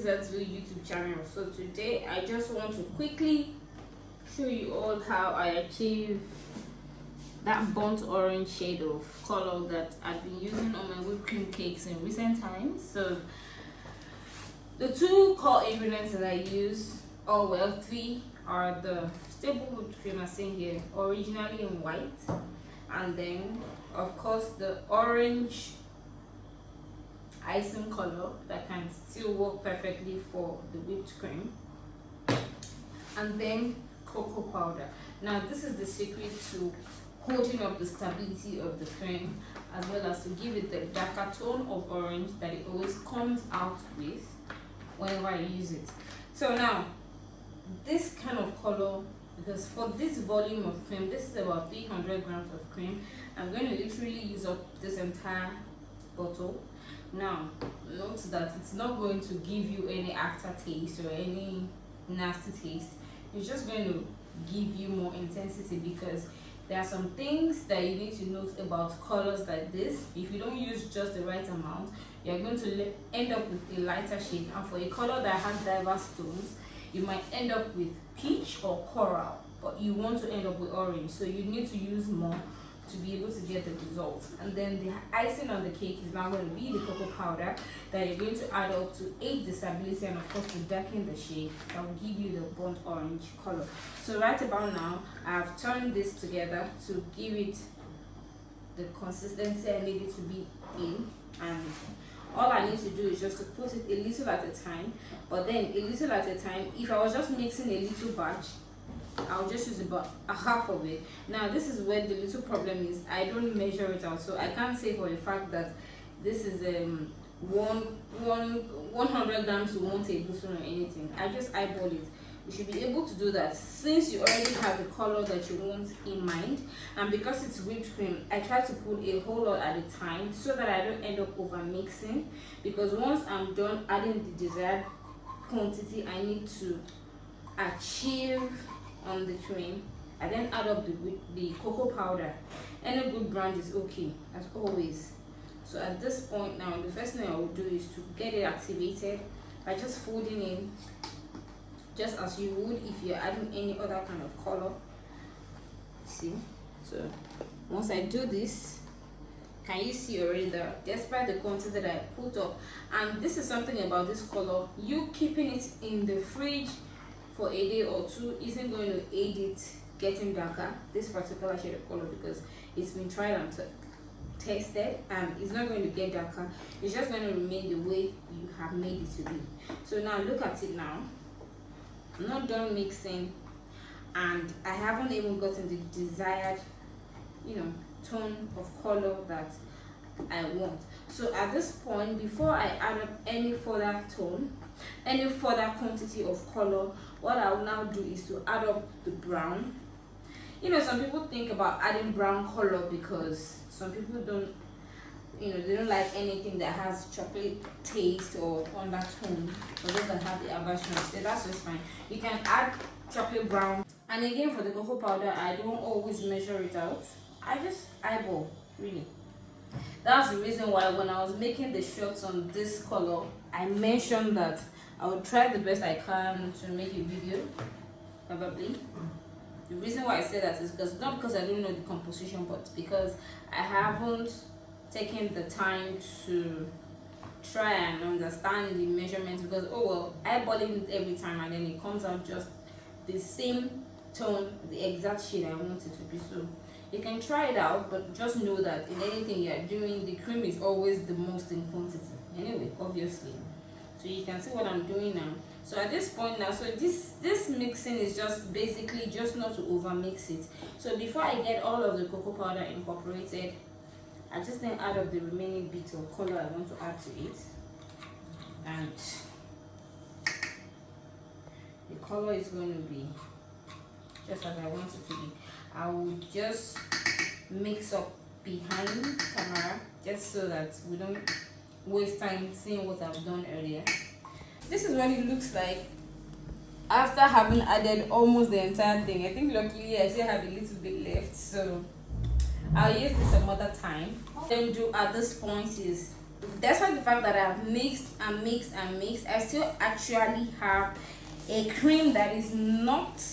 Wizardsville YouTube channel. So today I just want to quickly show you all how I achieve that burnt orange shade of color that I've been using on my whipped cream cakes in recent times. So the two core ingredients that I use, or well, three, are the stable whipped cream as seen here, originally in white, and then of course the orange icing color that can still work perfectly for the whipped cream, and then cocoa powder. Now this is the secret to holding up the stability of the cream, as well as to give it the darker tone of orange that it always comes out with whenever I use it. So now this kind of color, because for this volume of cream, this is about 300 grams of cream, I'm going to literally use up this entire bottle. Now note that it's not going to give you any aftertaste or any nasty taste. It's just going to give you more intensity, because there are some things that you need to note about colors like this. If you don't use just the right amount, you're going to end up with a lighter shade, and for a color that has diverse tones, you might end up with peach or coral, but you want to end up with orange, so you need to use more to be able to get the results. And then the icing on the cake is now going to be the cocoa powder that you're going to add up to aid the stability and of course to darken the shade that will give you the burnt orange color. So right about now I've turned this together to give it the consistency I need it to be in, and all I need to do is just to put it a little at a time. But then a little at a time, if I was just mixing a little batch, I'll just use about a half of it. Now this is where the little problem is. I don't measure it out, so I can't say for a fact that this is 100 grams to 1 tablespoon or anything. I just eyeball it. You should be able to do that since you already have the color that you want in mind. And because it's whipped cream, I try to put a whole lot at a time so that I don't end up over mixing, because once I'm done adding the desired quantity I need to achieve on the cream, I then add up the cocoa powder. Any good brand is okay, as always. So at this point now, the first thing I will do is to get it activated by just folding in, just as you would if you're adding any other kind of color. See, so once I do this, can you see already that despite the quantity that I put up, and this is something about this color, you keeping it in the fridge for a day or two isn't going to aid it getting darker, this particular shade of color, because it's been tried and tested and it's not going to get darker. It's just going to remain the way you have made it to be. So now look at it now. I'm not done mixing and I haven't even gotten the desired tone of color that I want. So at this point, before I add up any further tone, any further quantity of color, what I will now do is to add up the brown. Some people think about adding brown color because some people don't, they don't like anything that has chocolate taste or undertone, or those that have the aversion. So that's just fine. You can add chocolate brown. And again, for the cocoa powder, I don't always measure it out. I just eyeball, really. That's the reason why when I was making the shots on this color, I mentioned that I would try the best I can to make a video, probably. The reason why I say that is because not because I don't know the composition, but because I haven't taken the time to try and understand the measurements, because eyeballing it every time and then it comes out just the same tone, the exact shade I want it to be. So you can try it out, but just know that in anything you're doing, the cream is always the most in quantity anyway, obviously. So you can see what I'm doing now. So at this point now, so this mixing is just basically just not to over mix it. So before I get all of the cocoa powder incorporated, I just then add up the remaining bit of color I want to add to it, and the color is going to be just as I want it to be. I will just mix up behind camera just so that we don't waste time seeing what I've done earlier. This is what it looks like after having added almost the entire thing. I think luckily I still have a little bit left, so I'll use this some other time. What I do at this point is despite the fact that I've mixed and mixed and mixed, I still actually have a cream that is not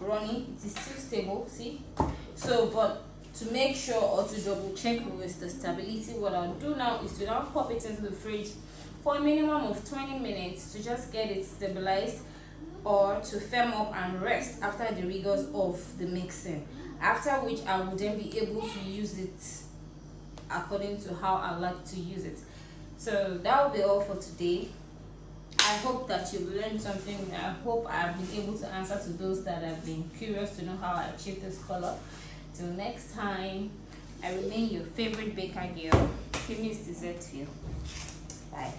running. It is still stable, see. So but to make sure or to double check with the stability, what I'll do now is to now pop it into the fridge for a minimum of 20 minutes to just get it stabilized or to firm up and rest after the rigors of the mixing, after which I will then be able to use it according to how I like to use it. So that will be all for today. I hope that you've learned something. I hope I've been able to answer to those that have been curious to know how I achieve this color. Till next time, I remain your favorite baker girl, Famous Dessert Feel. Bye.